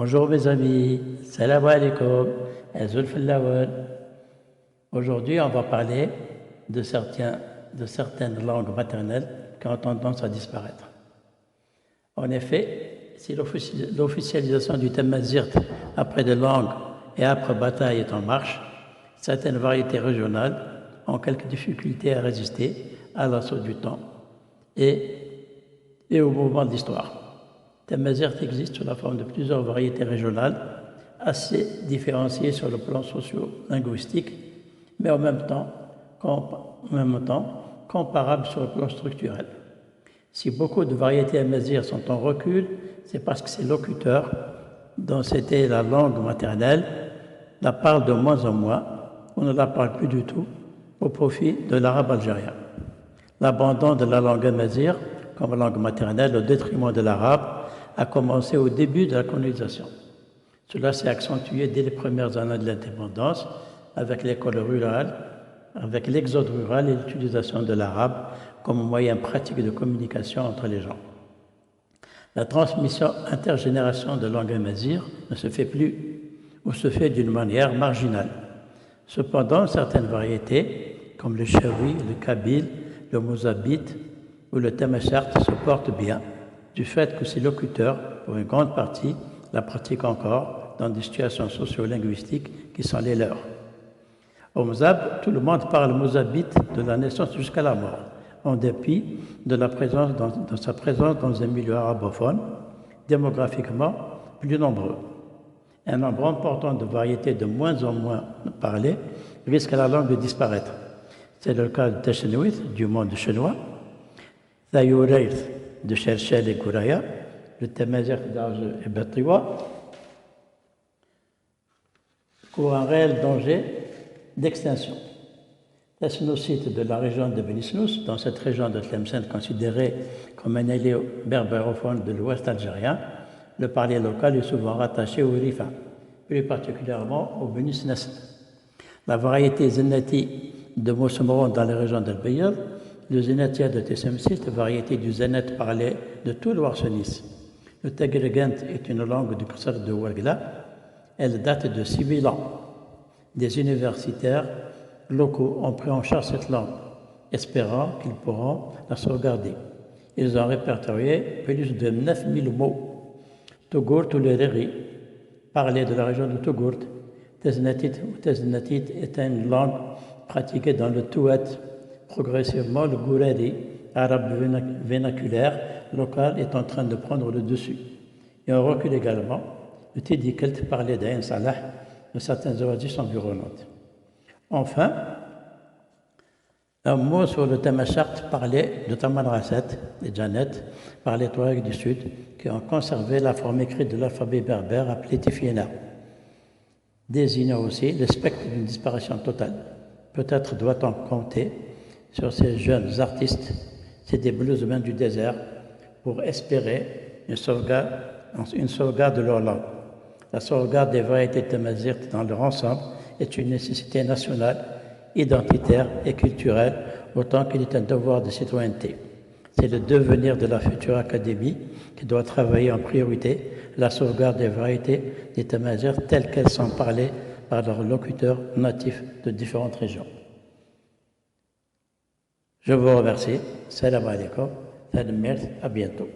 Bonjour mes amis, salam alaikum, Azul Fallawal. Aujourd'hui, on va parler de certaines langues maternelles qui ont tendance à disparaître. En effet, si l'officialisation du Tamazight après des langues et après bataille est en marche, certaines variétés régionales ont quelques difficultés à résister à l'assaut du temps et au mouvement de l'histoire. Tamazight existe sous la forme de plusieurs variétés régionales, assez différenciées sur le plan socio-linguistique, mais en même temps comparables sur le plan structurel. Si beaucoup de variétés amazighs sont en recul, c'est parce que ces locuteurs, dont c'était la langue maternelle, la parlent de moins en moins, ou ne la parlent plus du tout, au profit de l'arabe algérien. L'abandon de la langue amazigh comme langue maternelle au détriment de l'arabe a commencé au début de la colonisation. Cela s'est accentué dès les premières années de l'indépendance avec l'école rurale, avec l'exode rural et l'utilisation de l'arabe comme moyen pratique de communication entre les gens. La transmission intergénération de langue amazigh ne se fait plus ou se fait d'une manière marginale. Cependant, certaines variétés, comme le chaoui, le kabyle, le mozabite ou le tamashart se portent bien, du fait que ces locuteurs, pour une grande partie, la pratiquent encore dans des situations socio-linguistiques qui sont les leurs. Au Mozab, tout le monde parle mozabite de la naissance jusqu'à la mort, en dépit de sa présence dans un milieu arabophone, démographiquement plus nombreux. Un nombre important de variétés de moins en moins parlées risque à la langue de disparaître. C'est le cas de Tachenouith, du monde chinois, Thayoureith, de Cherchel et Kouraya, le Tamazight d'Arj et Batiwa, court un réel danger d'extinction. L'ethnocite de la région de Benisnous, dans cette région de Tlemcen considérée comme un ailier berbérophone de l'ouest algérien, le parler local est souvent rattaché au Rifa, plus particulièrement au Benisnes. La variété Zenati de Moussemoron dans la région d'El-Beyyad, le Zenatia de Tessemsis, variété du Zenet parlé de tout l'Ouarsenis. Le Tagrigant est une langue du Qasr de Ouargla. Elle date de 6000 ans. Des universitaires locaux ont pris en charge cette langue, espérant qu'ils pourront la sauvegarder. Ils ont répertorié plus de 9000 mots. Togourt ou le Reri, parlé de la région de Togourt. Teznatit ou Teznatit est une langue pratiquée dans le Touat. Progressivement, le Gourari, arabe vernaculaire local, est en train de prendre le dessus. Et on recule également le Tidikelt parlé d'Ain Salah de certaines oasis environnantes. Enfin, un mot sur le Tamashart parlé de Tamanrasset et Janet par les Touaregs du Sud qui ont conservé la forme écrite de l'alphabet berbère appelé Tifiena, désignant aussi le spectre d'une disparition totale. Peut-être doit-on compter sur ces jeunes artistes, ces bluesmen du désert, pour espérer une sauvegarde de leur langue. La sauvegarde des variétés tamazighs dans leur ensemble est une nécessité nationale, identitaire et culturelle, autant qu'il est un devoir de citoyenneté. C'est le devenir de la future académie qui doit travailler en priorité la sauvegarde des variétés des tamazighs telles qu'elles sont parlées par leurs locuteurs natifs de différentes régions. Je vous remercie. Salam alaikum. À bientôt.